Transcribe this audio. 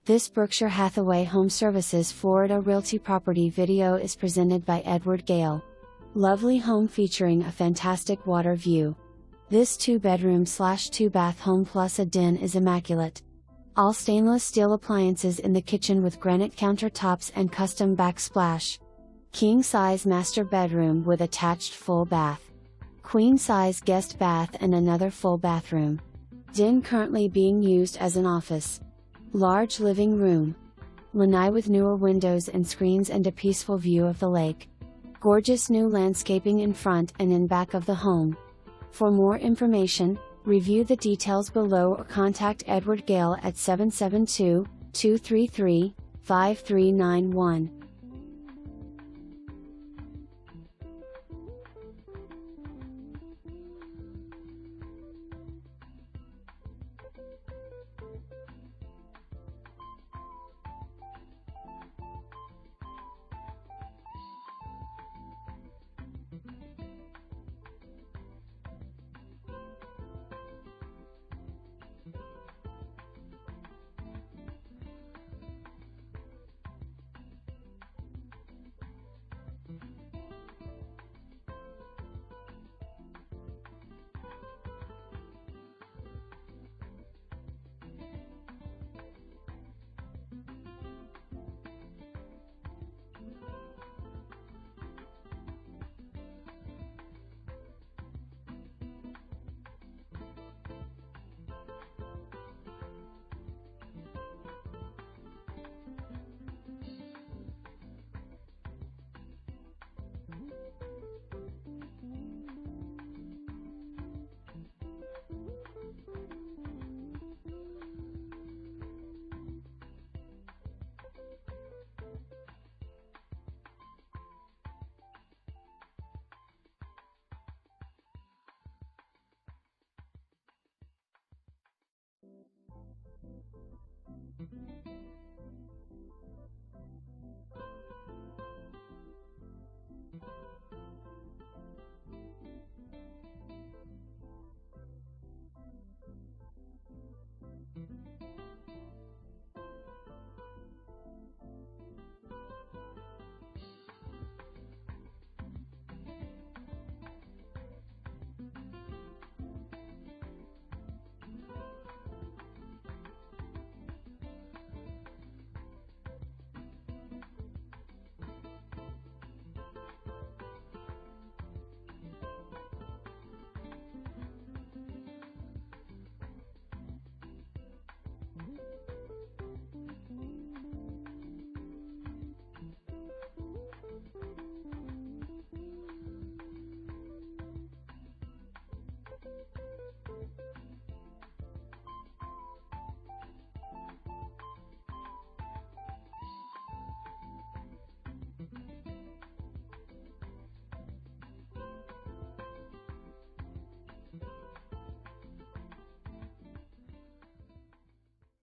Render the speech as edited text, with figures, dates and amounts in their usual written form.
This Berkshire Hathaway HomeServices Florida Realty property video is presented by Gale. Lovely home featuring a fantastic water view. This 2-bedroom/2-bath home plus a den is immaculate. All stainless steel appliances in the kitchen with granite countertops and custom backsplash. King-size master bedroom with attached full bath. Queen-size guest bath and another full bathroom. Den currently being used as an office. Large living room. Lanai with newer windows and screens and a peaceful view of the lake. Gorgeous new landscaping in front and in back of the home. For more information, review the details below or contact Gale at 772-233-5391.